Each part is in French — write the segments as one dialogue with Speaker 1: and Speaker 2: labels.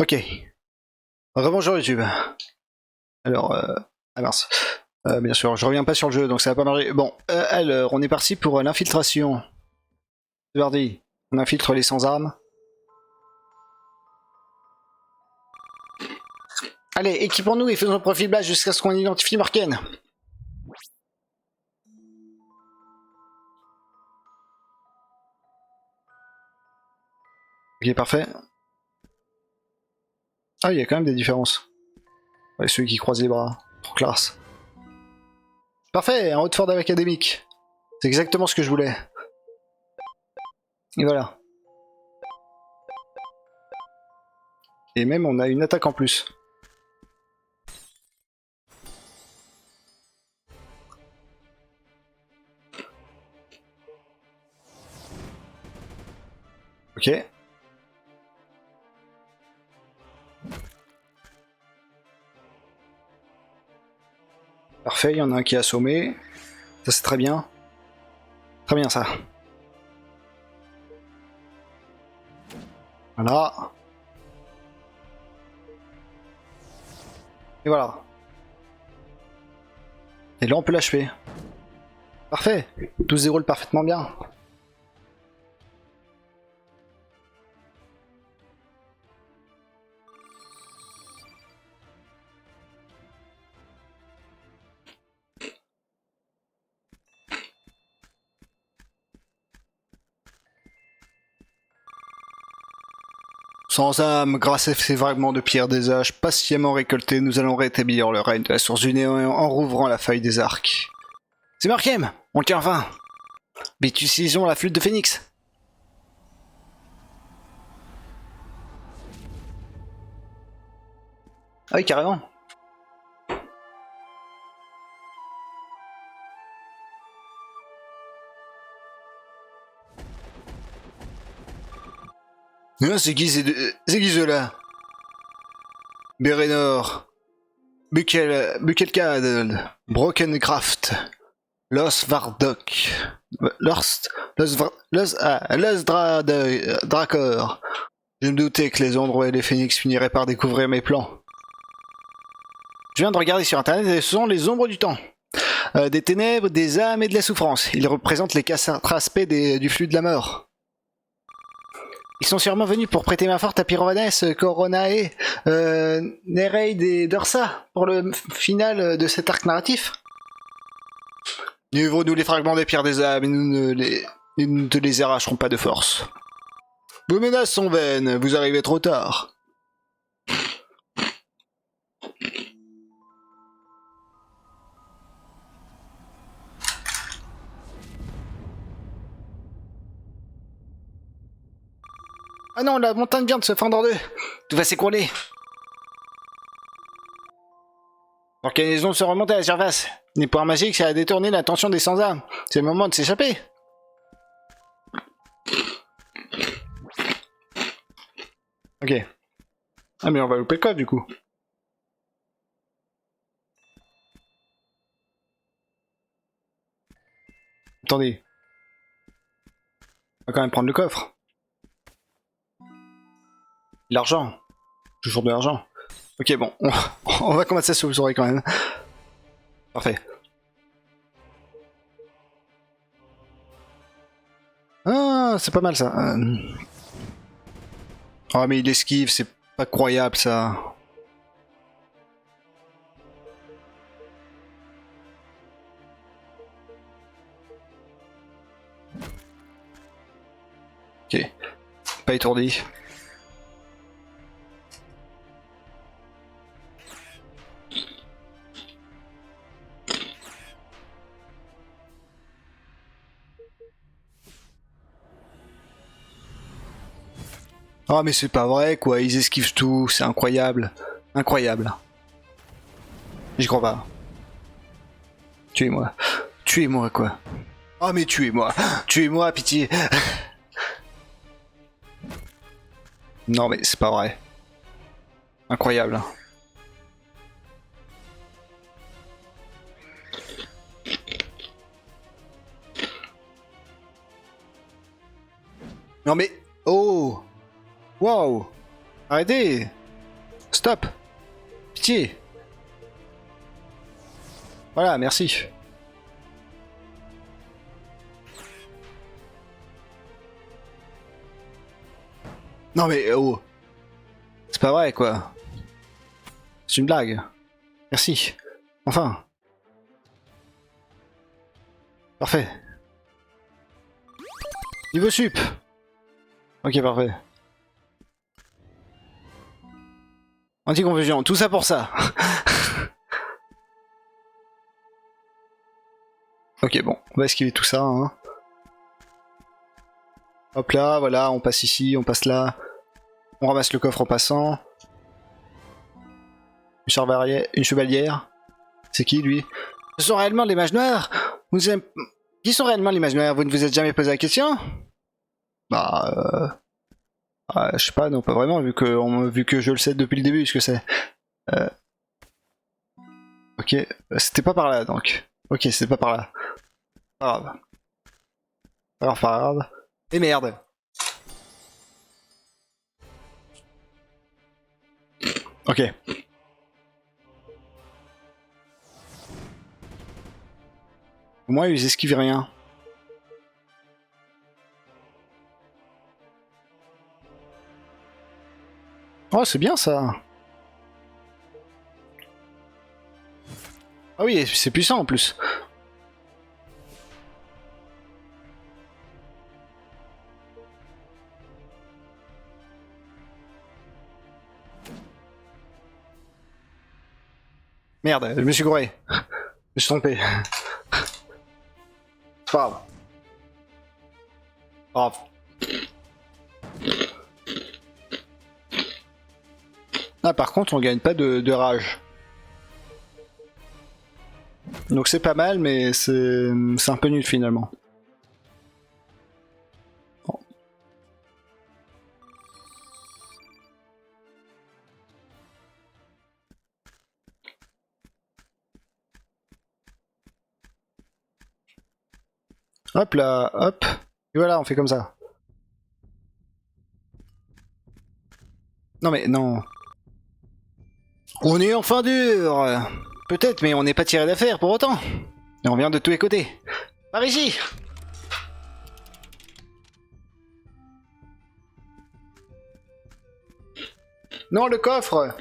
Speaker 1: Ok. Rebonjour YouTube. Alors, ah mince. Bien sûr, je reviens pas sur le jeu, donc ça va pas marcher. Bon, alors, on est parti pour l'infiltration. C'est parti. On infiltre les sans-armes. Allez, équipons-nous et faisons profil bas jusqu'à ce qu'on identifie Morken. Ok, parfait. Ah, il y a quand même des différences. Ouais, ceux qui croisent les bras. Trop classe. Parfait, un Hautefort académique. C'est exactement ce que je voulais. Et voilà. Et même, on a une attaque en plus. Ok. Parfait, il y en a un qui est assommé. Ça, c'est très bien. Très bien, ça. Voilà. Et voilà. Et là, on peut l'achever. Parfait. Tout se déroule parfaitement bien. Sans âme, grâce à ces fragments de pierre des âges patiemment récoltés, nous allons rétablir le règne de la source du néant en rouvrant la faille des arcs. C'est Markem. On le tient enfin. Mais utilisons la flûte de Phénix. Ah oui, carrément. Ah, c'est qui ceux-là? Bérénor, Bukelkadel, Brokencraft, Los Vardok, Los Drakor. Je me doutais que les ombres et les phénix finiraient par découvrir mes plans. Je viens de regarder sur internet et ce sont les ombres du temps. Des ténèbres, des âmes et de la souffrance. Ils représentent les quatre aspects du flux de la mort. Ils sont sûrement venus pour prêter main forte à Pyrovanes, Coronae, Nereid et Dorsa pour le final de cet arc narratif. Livrons-nous les fragments des pierres des âmes et nous ne te les arracherons pas de force. Vos menaces sont vaines, vous arrivez trop tard. Ah non, la montagne vient de se fendre en deux. Tout va s'écrouler. L'organisation se remonte à la surface. Les points magiques, ça a détourné l'attention des sans-âmes. C'est le moment de s'échapper. Ok. Ah mais on va louper le coffre du coup. Attendez. On va quand même prendre le coffre. L'argent. Toujours de l'argent. Ok bon, on va commencer à se sauver quand même. Parfait. Ah, c'est pas mal ça. Oh mais il esquive, c'est pas croyable ça. Ok. Pas étourdi. Oh mais c'est pas vrai quoi, ils esquivent tout, c'est incroyable. Incroyable. J'y crois pas. Tuez-moi. Tuez-moi quoi. Oh mais tuez-moi. Tuez-moi, pitié. Non mais c'est pas vrai. Incroyable. Non mais... Oh. Wow. Arrêtez. Stop. Pitié. Voilà, merci. Non mais oh. C'est pas vrai quoi. C'est une blague. Merci. Enfin. Parfait. Niveau sup. Ok, parfait. Anti-confusion, tout ça pour ça. Ok, bon, on va esquiver tout ça. Hein. Hop là, voilà, on passe ici, on passe là. On ramasse le coffre en passant. Une chevalière. C'est qui, lui? Ce sont réellement les mages noirs? Qui sont réellement les mages noirs? Vous ne vous êtes jamais posé la question? Bah, je sais pas, non, pas vraiment, vu que je le sais depuis le début, ce que c'est. Ok, c'était pas par là, donc. Ok, c'était pas par là. Pas grave. Alors, pas grave. Et merde. Ok. Au moins, ils esquivent rien. Oh, c'est bien ça. Ah oui, c'est puissant en plus. Merde, je me suis gouré. Je me suis trompé. C'est pas grave. Oh. Ah, par contre, on gagne pas de rage. Donc c'est pas mal, mais c'est un peu nul finalement. Bon. Hop là, hop. Et voilà, on fait comme ça. Non mais non. On est enfin dur. Peut-être, mais on n'est pas tiré d'affaire pour autant. Et on vient de tous les côtés. Par ici. Non, le coffre.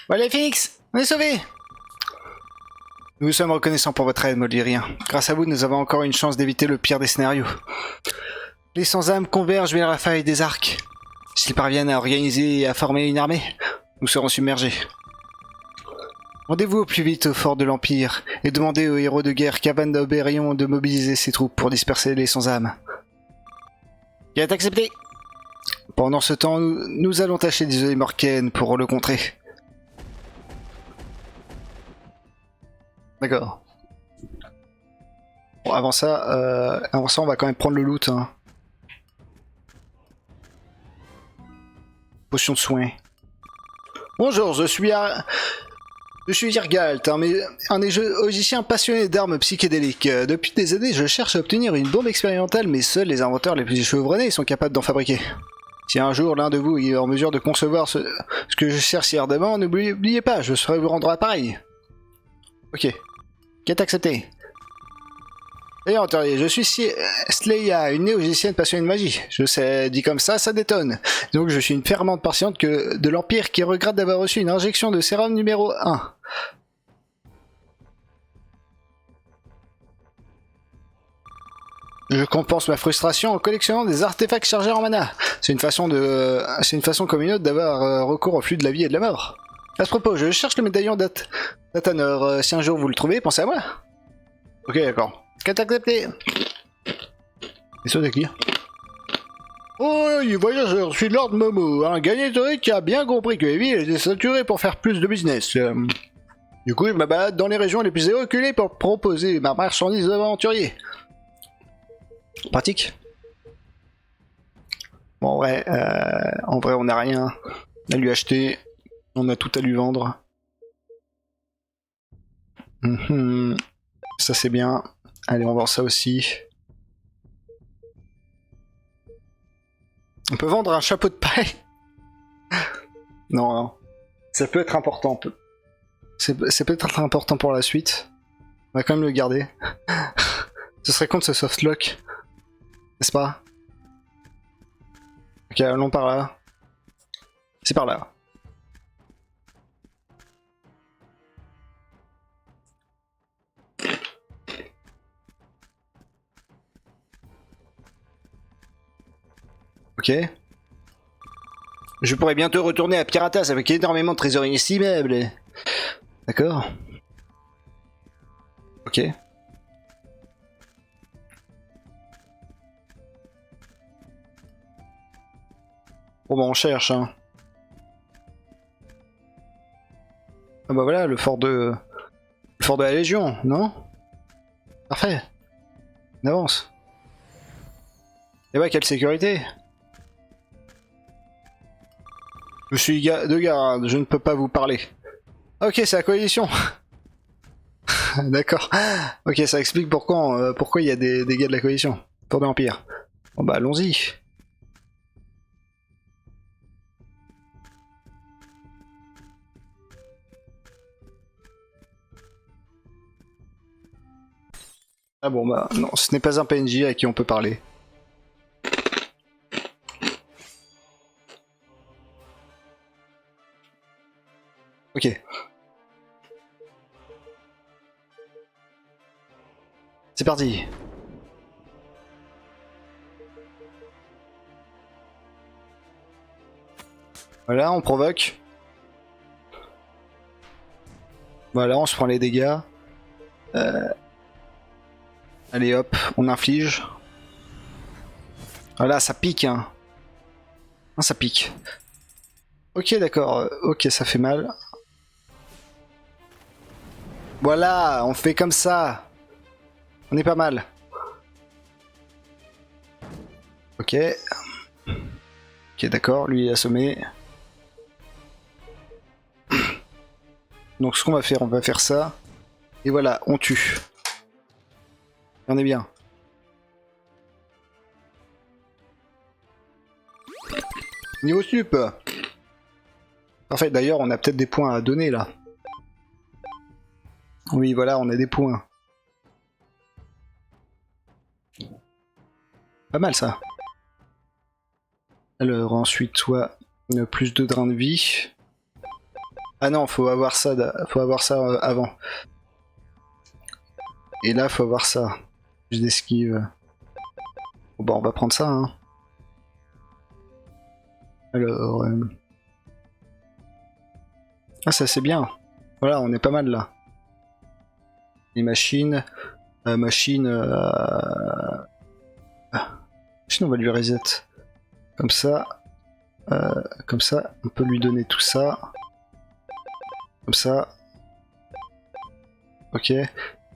Speaker 1: Voilà, Phoenix, on est sauvés. Nous vous sommes reconnaissants pour votre aide, Moldyrien. Grâce à vous, nous avons encore une chance d'éviter le pire des scénarios. Les sans-âmes convergent vers la faille des arcs. S'ils parviennent à organiser et à former une armée, nous serons submergés. Rendez-vous au plus vite au fort de l'Empire et demandez au héros de guerre Cavan d'Auberion de mobiliser ses troupes pour disperser les sans-âmes. Il est accepté. Pendant ce temps, nous allons tâcher d'isoler Morken pour le contrer. D'accord. Bon, avant ça, on va quand même prendre le loot. Hein. Potion de soin. Bonjour, je suis Irgalt, un magicien passionné d'armes psychédéliques. Depuis des années, je cherche à obtenir une bombe expérimentale, mais seuls les inventeurs les plus chevronnés sont capables d'en fabriquer. Si un jour l'un de vous est en mesure de concevoir ce que je cherche si ardemment, n'oubliez pas, je saurai vous rendre appareil. Ok. Quête acceptée. Et Antérieur, je suis Sleia, une néogicienne passionnée de magie. Je sais, dit comme ça détonne. Donc je suis une fervente patiente de l'Empire qui regrette d'avoir reçu une injection de sérum numéro 1. Je compense ma frustration en collectionnant des artefacts chargés en mana. C'est une façon comme une autre d'avoir recours au flux de la vie et de la mort. À ce propos, je cherche le médaillon d'Athanor. Si un jour vous le trouvez, pensez à moi. Ok, d'accord. Quête acceptée. Et ça, c'est qui? Oh, voyageur, je suis Lord Momo, un gagnant historique qui a bien compris que les villes étaient saturées pour faire plus de business. Du coup, je me balade dans les régions les plus reculées pour proposer ma marchandise aux aventuriers. Pratique. Bon, en vrai, on n'a rien à lui acheter. On a tout à lui vendre. Mhm. Ça c'est bien. Allez, on vend ça aussi. On peut vendre un chapeau de paille. Non, non. Ça peut être important. C'est peut-être important pour la suite. On va quand même le garder. Ce serait con de ce softlock. N'est-ce pas? Ok, allons par là. C'est par là. Ok. Je pourrais bientôt retourner à Piratas avec énormément de trésors inestimables. D'accord. Ok. Bon bah on cherche hein. Ah bah voilà le fort de la Légion, non? Parfait. On avance. Et bah quelle sécurité. Je suis de garde, je ne peux pas vous parler. Ok, c'est la coalition. D'accord. Ok, ça explique pourquoi il y a des gars de la coalition. Pour de l'Empire. Bon bah allons-y. Ah bon bah non, ce n'est pas un PNJ à qui on peut parler. Ok. C'est parti. Voilà, on provoque. Voilà, on se prend les dégâts. Allez hop, on inflige. Voilà, ça pique hein. Non, ça pique. Ok d'accord, ok ça fait mal. Voilà, on fait comme ça. On est pas mal. Ok. Ok d'accord, lui il est assommé. Donc ce qu'on va faire, on va faire ça. Et voilà, on tue. On est bien. Niveau sup. Parfait, d'ailleurs on a peut-être des points à donner là. Oui voilà, on a des points. Pas mal ça. Alors ensuite, toi, plus de drain de vie. Ah non, faut avoir ça, avant. Et là, faut avoir ça. Plus d'esquive. Bon bah on va prendre ça hein. Alors... Ah ça c'est bien. Voilà, on est pas mal là. Les machines... machine, on va lui reset. Comme ça. On peut lui donner tout ça. Comme ça. Ok.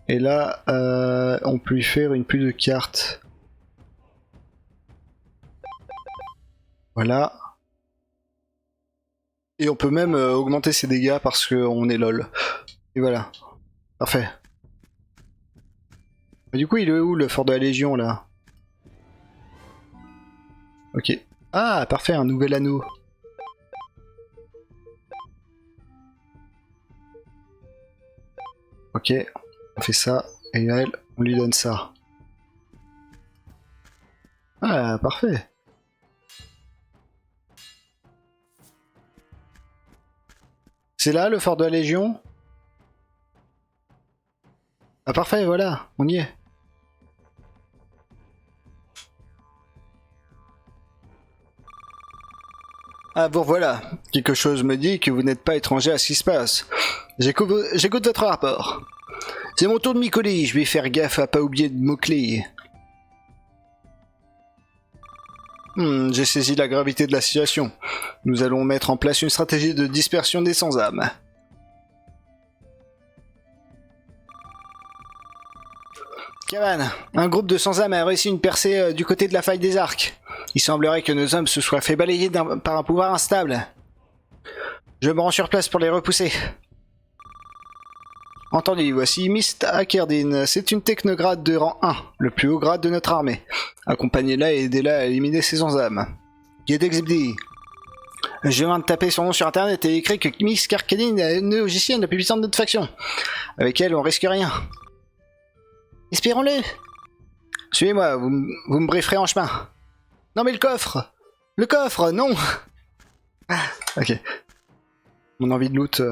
Speaker 1: Et là, on peut lui faire une pluie de cartes. Voilà. Et on peut même augmenter ses dégâts parce qu'on est LOL. Et voilà. Parfait. Mais du coup, il est où le fort de la Légion là? Ok. Ah, parfait, un nouvel anneau. Ok, on fait ça. Et elle, on lui donne ça. Ah, parfait. C'est là le fort de la Légion? Ah parfait, voilà, on y est. Ah bon voilà, quelque chose me dit que vous n'êtes pas étranger à ce qui se passe. J'écoute votre rapport. C'est mon tour de m'y coller, je vais faire gaffe à pas oublier de mots-clés. J'ai saisi la gravité de la situation. Nous allons mettre en place une stratégie de dispersion des sans-âmes. Cavan, un groupe de sans-âmes a réussi une percée du côté de la faille des arcs. Il semblerait que nos hommes se soient fait balayer par un pouvoir instable. Je me rends sur place pour les repousser. Entendu, voici Miss Akerdin. C'est une technograde de rang 1, le plus haut grade de notre armée. Accompagnez-la et aidez-la à éliminer ses âmes. Gedexibdi. Je viens de taper son nom sur internet et écrit que Miss Akerdin est une logicienne la plus puissante de notre faction. Avec elle, on risque rien. Espérons-le. Suivez-moi, vous me brieferez en chemin. Non mais le coffre! Le coffre, non! Ah, ok. Mon envie de loot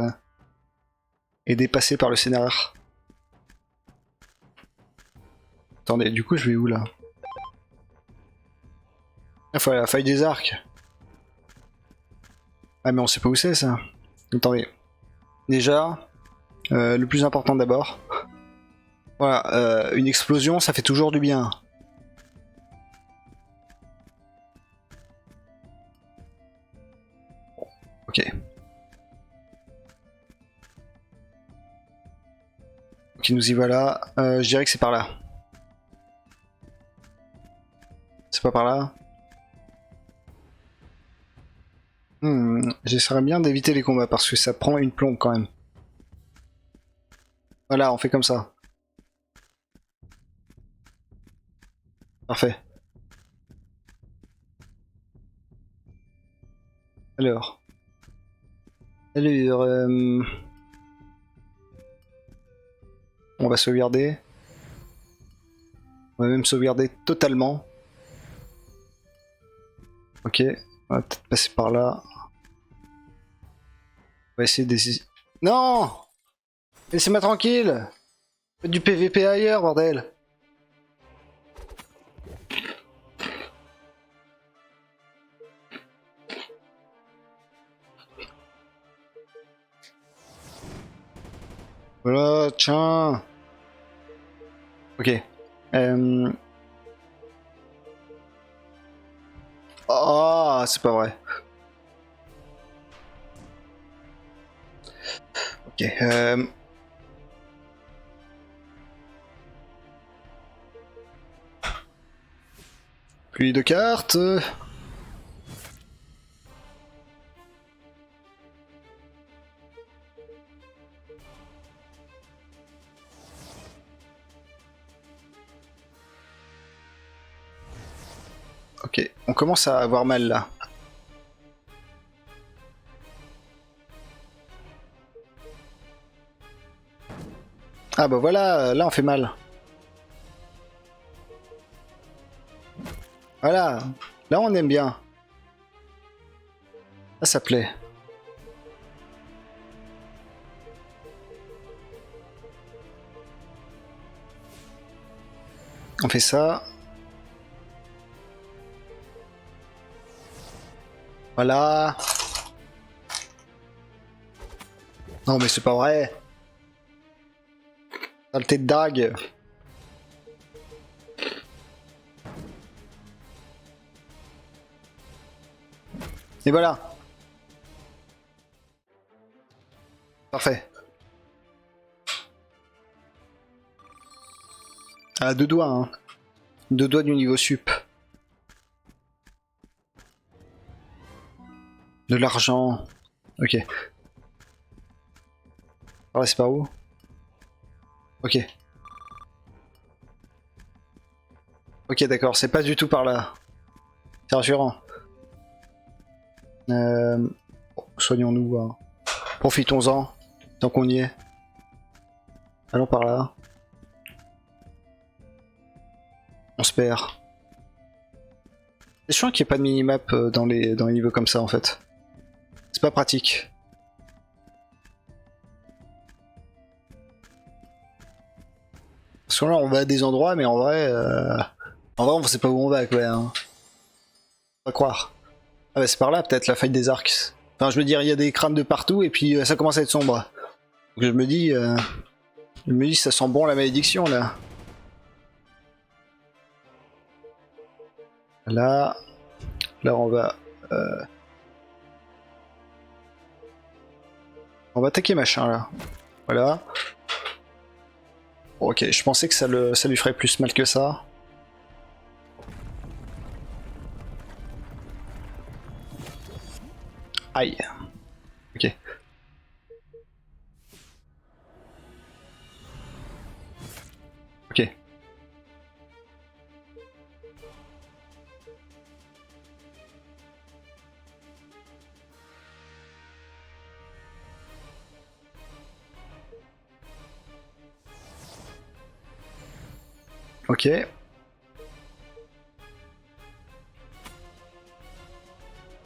Speaker 1: est dépassée par le scénario. Attendez, du coup je vais où là? Il faut aller à la faille des arcs. Ah mais on sait pas où c'est ça. Attendez. Déjà, le plus important d'abord. Voilà, une explosion ça fait toujours du bien. Ok. Ok, nous y voilà. Je dirais que c'est par là. C'est pas par là? J'essaierais bien d'éviter les combats parce que ça prend une plombe quand même. Voilà, on fait comme ça. Parfait. Alors, on va sauvegarder. On va même sauvegarder totalement. Ok, on va peut-être passer par là. On va essayer d'essayer. Non! Laissez-moi tranquille! Faites du PVP ailleurs, bordel! Voilà, tiens! Ok. Oh, c'est pas vrai. Ok. Pluie de cartes. Ok, on commence à avoir mal là. Ah bah voilà, là on fait mal. Voilà, là on aime bien. Là ça plaît. On fait ça. Voilà. Non mais c'est pas vrai. Saleté de dague. Et voilà. Parfait. À deux doigts, hein. Deux doigts du niveau sup. De l'argent. Ok. Alors c'est par où? Ok. Ok d'accord, c'est pas du tout par là. C'est rassurant. Bon, soignons-nous. Hein. Profitons-en. Tant qu'on y est. Allons par là. On se perd. C'est chiant qu'il n'y ait pas de minimap dans les niveaux comme ça en fait. C'est pas pratique. Parce que là on va à des endroits mais en vrai on sait pas où on va quoi. Hein. On va croire. Ah bah c'est par là peut-être la faille des arcs. Enfin je veux dire il y a des crânes de partout et puis ça commence à être sombre. Donc je me dis ça sent bon la malédiction là. Là on va attaquer machin là. Voilà. Bon, ok, je pensais que ça lui ferait plus mal que ça. Aïe. Ok. Ok.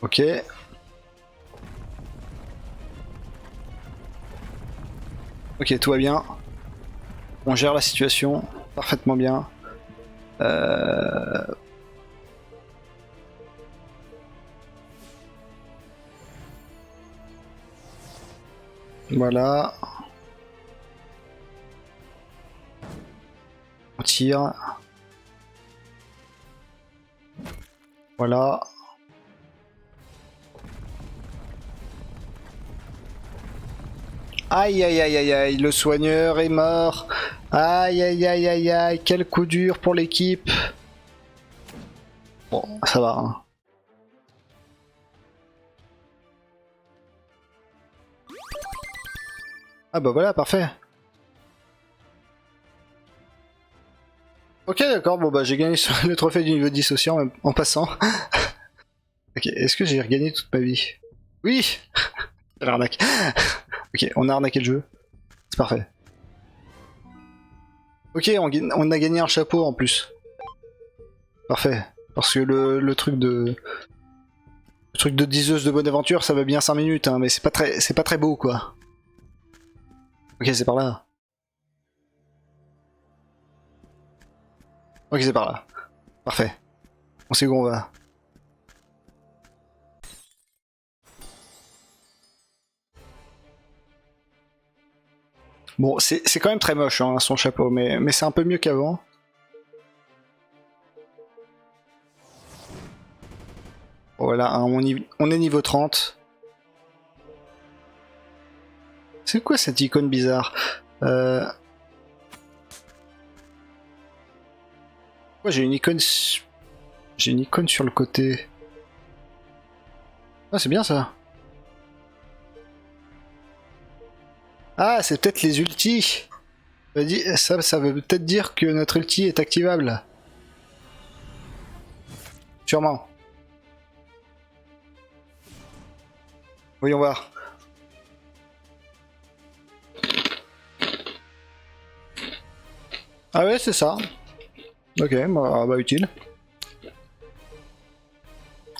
Speaker 1: Ok. Ok, tout va bien. On gère la situation parfaitement bien. Voilà. On tire. Voilà. Aïe aïe aïe aïe aïe, le soigneur est mort. Aïe aïe aïe aïe aïe, quel coup dur pour l'équipe. Bon, ça va. Hein. Ah bah voilà, parfait. Ok, d'accord, bon bah j'ai gagné le trophée du niveau 10 aussi en passant. Ok, est-ce que j'ai regagné toute ma vie? Oui. Quelle arnaque. Ok, on a arnaqué le jeu. C'est parfait. Ok, on a gagné un chapeau en plus. Parfait. Parce que le truc de... Le truc de diseuse de bonne aventure, ça va bien 5 minutes, hein, mais c'est pas très beau, quoi. Ok, c'est par là. Ok, c'est par là. Parfait. On sait où on va. Bon, c'est quand même très moche, hein, son chapeau, mais c'est un peu mieux qu'avant. Voilà, hein, on est niveau 30. C'est quoi cette icône bizarre? Moi j'ai une icône... J'ai une icône sur le côté. Ah, c'est bien ça. Ah, c'est peut-être les ultis. Ça veut peut-être dire que notre ulti est activable. Sûrement. Voyons voir. Ah ouais, c'est ça. Ok, bah utile.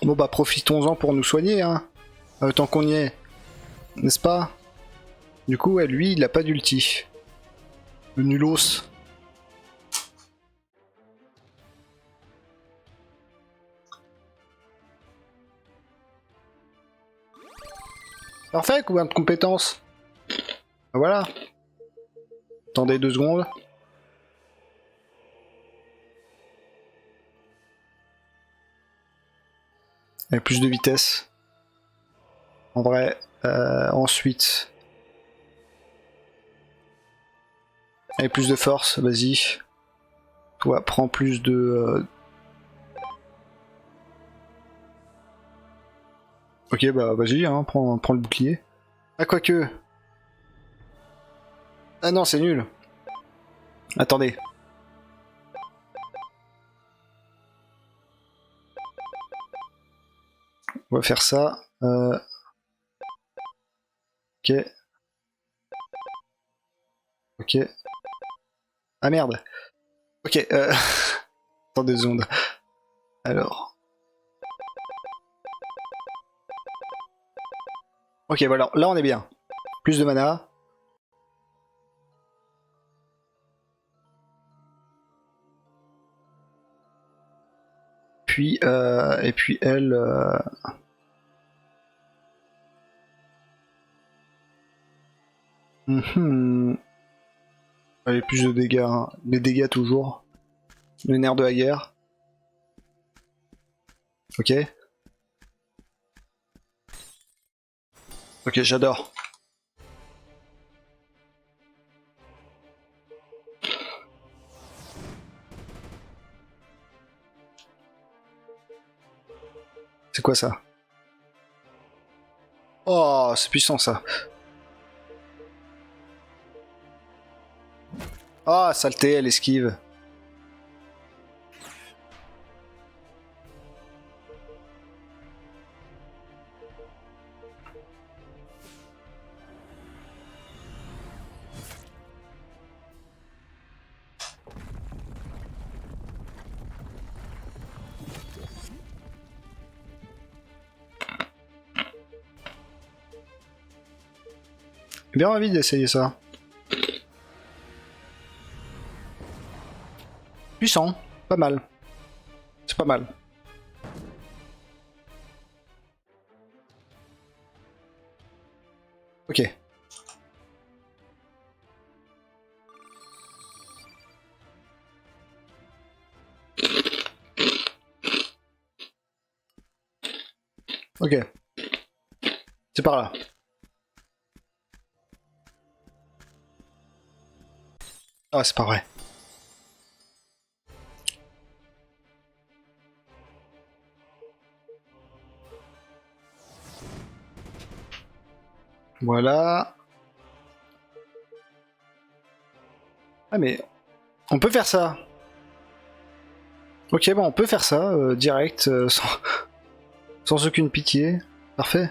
Speaker 1: Bon bah profitons-en pour nous soigner, hein. Tant qu'on y est. N'est-ce pas? Du coup, ouais, lui, il a pas d'ulti. Le nulos. Parfait, combien de compétences? Voilà. Attendez 2 secondes. Avec plus de vitesse. En vrai. Ensuite. Avec plus de force, vas-y. Toi, prends plus de... Ok, bah vas-y, hein, prends le bouclier. Ah, quoique. Ah non, c'est nul. Attendez. On va faire ça. Ok. Ok. Ah merde. Ok. Attendez 2 secondes. Alors. Ok, voilà. Là, on est bien. Plus de mana. Puis, et puis elle... Allez, plus de dégâts. Hein. Les dégâts toujours. Le nerf de la guerre. Ok. Ok, j'adore. C'est quoi ça? Oh, c'est puissant ça. Ah, saleté, elle esquive. bien envie d'essayer ça. Puissant, pas mal. C'est pas mal. Ok. Ok. C'est par là. Ah, c'est pas vrai. Voilà. Ah mais on peut faire ça. Ok, bon, on peut faire ça direct, sans aucune pitié. Parfait.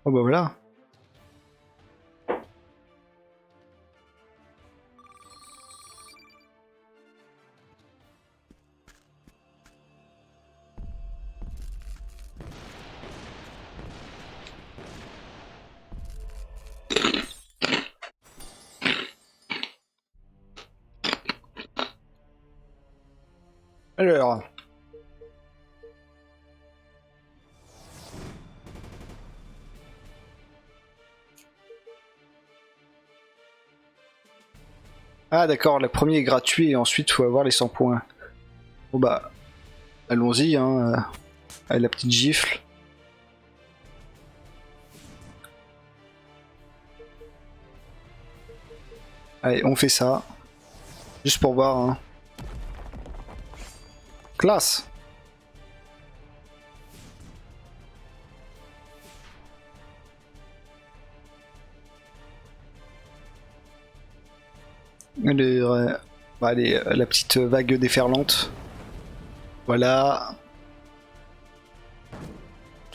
Speaker 1: Oh bah voilà. Alors. Ah d'accord, le premier est gratuit et ensuite faut avoir les 100 points. Bon bah, allons-y, hein, avec la petite gifle. Allez, on fait ça. Juste pour voir, hein. Classe! Bah, allez, la petite vague déferlante. Voilà.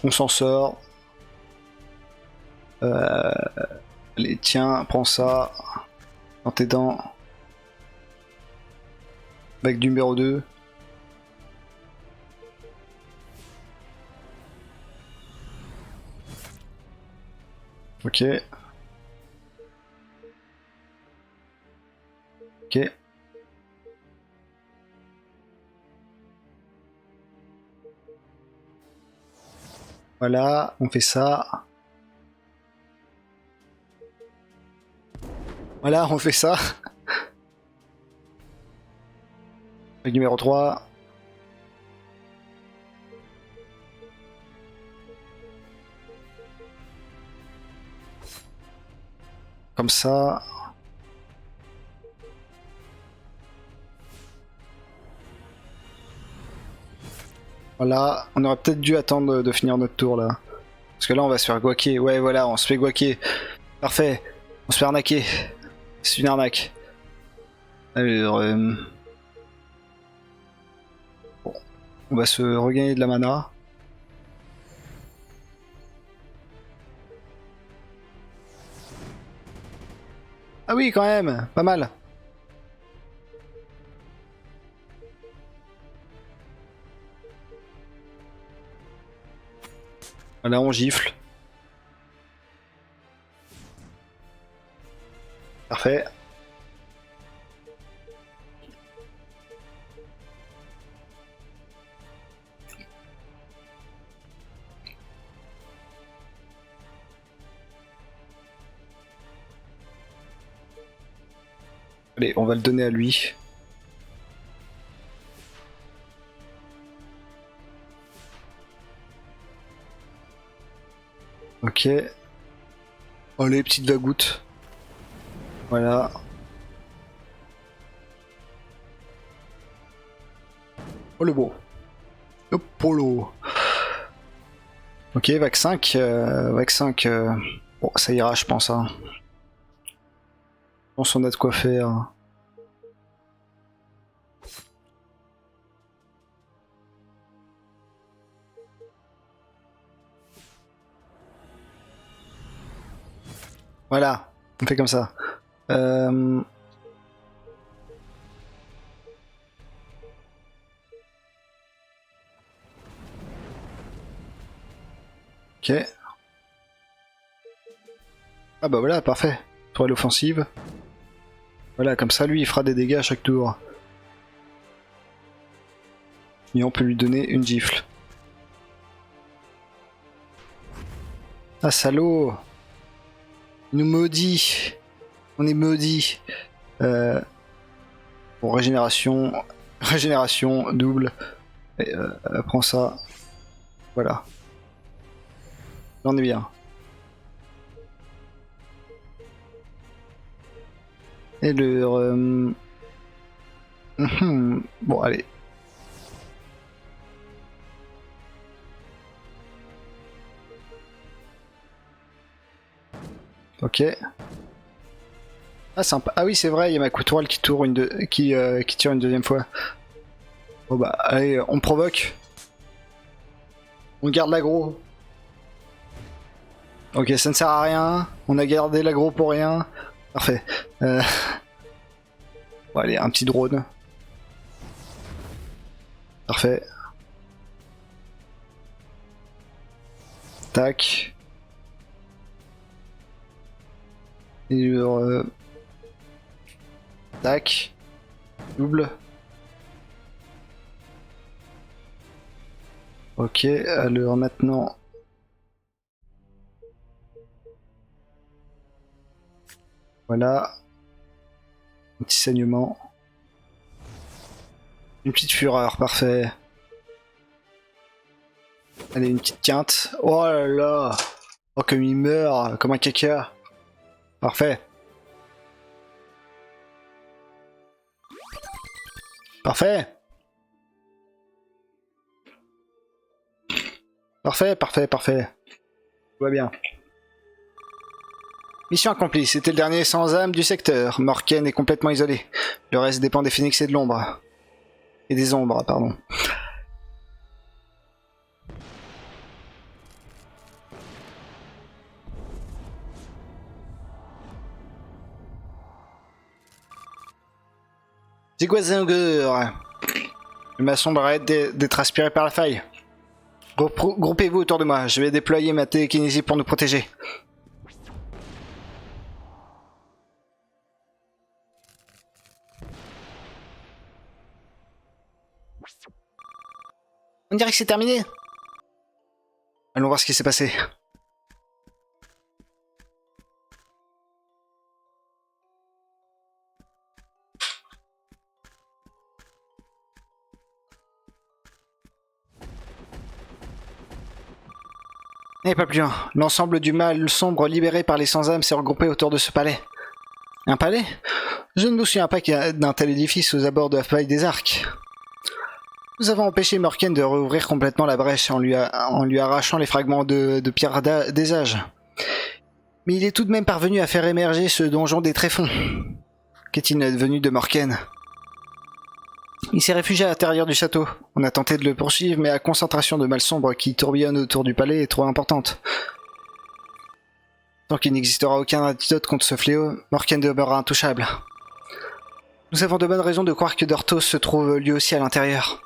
Speaker 1: On s'en sort. Allez, tiens, prends ça. Dans tes dents. Vague numéro 2. Ok. Ok. Voilà, on fait ça. Voilà, on fait ça. Vague numéro 3. Comme ça. Voilà, on aurait peut-être dû attendre de finir notre tour là. Parce que là on va se faire guaquer. Ouais voilà, on se fait guaquer. Parfait. On se fait arnaquer. C'est une arnaque. Alors, bon. On va se regagner de la mana. Ah oui quand même, pas mal. Voilà, on gifle. Parfait. Allez, on va le donner à lui. Ok. Allez, petite vagoutte. Voilà. Oh le beau. Hop, polo. Ok, vague 5. Vague 5. Bon, ça ira, je pense. Hein. Je pense qu'on a de quoi faire. Voilà, on fait comme ça. Euh... Ok. Ah bah voilà, parfait. Tourelle offensive. Voilà, comme ça lui il fera des dégâts à chaque tour. Et on peut lui donner une gifle. Ah salaud! Il nous maudit! On est maudit! Bon, régénération. Régénération, double. Et, prends ça. Voilà. Là on est bien. Et le... Bon, allez. Ok. Ah, sympa. Ah oui, c'est vrai, il y a ma coutoile qui tourne qui tire une deuxième fois. Bon bah, allez, on provoque. On garde l'aggro. Ok, ça ne sert à rien. On a gardé l'aggro pour rien. Parfait. Bon, allez, un petit drone. Parfait. Tac. Et tac. Double. Ok, alors maintenant... Voilà. Un petit saignement. Une petite fureur, parfait. Allez, une petite quinte. Oh là là! Oh, comme il meurt, comme un caca. Parfait. Parfait. Parfait, parfait, parfait. Tout va bien. Mission accomplie, c'était le dernier sans âme du secteur. Morken est complètement isolé. Le reste dépend des phénix et de l'ombre. Et des ombres, pardon. Zigwazinger. Le maçon arrête d'être aspiré par la faille. Groupez-vous autour de moi, je vais déployer ma télékinésie pour nous protéger. On dirait que c'est terminé. Allons voir ce qui s'est passé. Et pas plus loin. L'ensemble du mal sombre libéré par les sans-âmes s'est regroupé autour de ce palais. Un palais? Je ne me souviens pas d'un tel édifice aux abords de la faille des arcs. Nous avons empêché Morken de rouvrir complètement la brèche en lui arrachant les fragments de pierre des âges. Mais il est tout de même parvenu à faire émerger ce donjon des tréfonds. Qu'est-il devenu de Morken? Il s'est réfugié à l'intérieur du château. On a tenté de le poursuivre, mais la concentration de mal sombre qui tourbillonne autour du palais est trop importante. Tant qu'il n'existera aucun antidote contre ce fléau, Morken demeurera intouchable. Nous avons de bonnes raisons de croire que Dortos se trouve lui aussi à l'intérieur.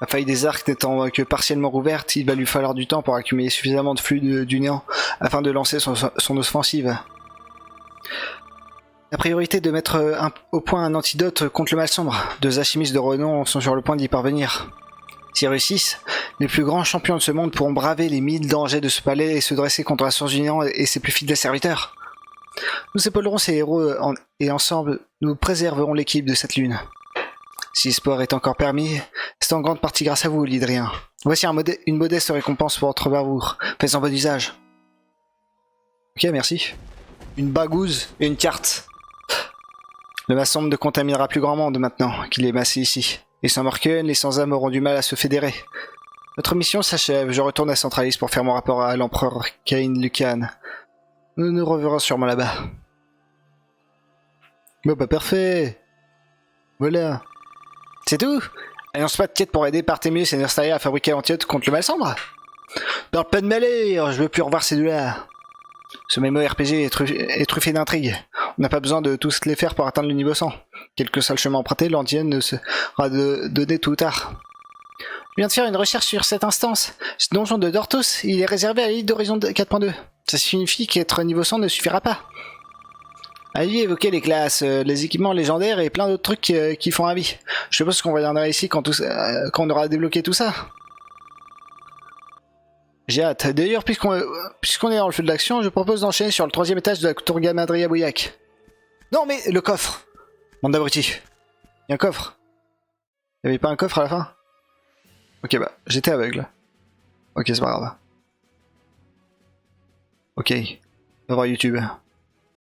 Speaker 1: La faille des arcs n'étant que partiellement rouverte, il va lui falloir du temps pour accumuler suffisamment de flux du néant afin de lancer son offensive. La priorité est de mettre au point un antidote contre le mal sombre. 2 alchimistes de renom sont sur le point d'y parvenir. S'ils réussissent, les plus grands champions de ce monde pourront braver les 1000 dangers de ce palais et se dresser contre la source du néant et ses plus fidèles serviteurs. Nous épaulerons ces héros et ensemble, nous préserverons l'équilibre de cette lune. Si l'espoir est encore permis, c'est en grande partie grâce à vous, Lydrien. Voici une modeste récompense pour votre bravoure. Faites-en bon usage. Ok, merci. Une bagouze et une carte. Le maçon ne contaminera plus grand monde maintenant qu'il est massé ici. Et sans Morken, les sans-âmes auront du mal à se fédérer. Notre mission s'achève. Je retourne à Centralis pour faire mon rapport à l'empereur Cain Lucan. Nous nous reverrons sûrement là-bas. Bon bah parfait. Voilà. C'est tout? Allons pas de quête pour aider Partemius et Nerstaria à fabriquer l'antidote contre le mal sombre? Parle pas de mêlée, je veux plus revoir ces deux-là. Ce MMORPG est truffé d'intrigues. On n'a pas besoin de tous les faire pour atteindre le niveau 100. Quel que soit le chemin emprunté, l'antienne ne sera donné tout ou tard. Je viens de faire une recherche sur cette instance. Ce donjon de Dortos, il est réservé à l'île d'Horizon 4.2. Ça signifie qu'être niveau 100 ne suffira pas. Ivy évoquait les classes, les équipements légendaires et plein d'autres trucs qui font avis. Je suppose qu'on reviendra ici quand on aura débloqué tout ça. J'ai hâte. D'ailleurs, puisqu'on est dans le feu de l'action, je propose d'enchaîner sur le 3e étage de la tour Gamadria Bouillac. Non mais, le coffre! Bande d'abrutis. Il y a un coffre. Il y avait pas un coffre à la fin? Ok, bah, j'étais aveugle. Ok, c'est pas grave. Ok. On va voir YouTube.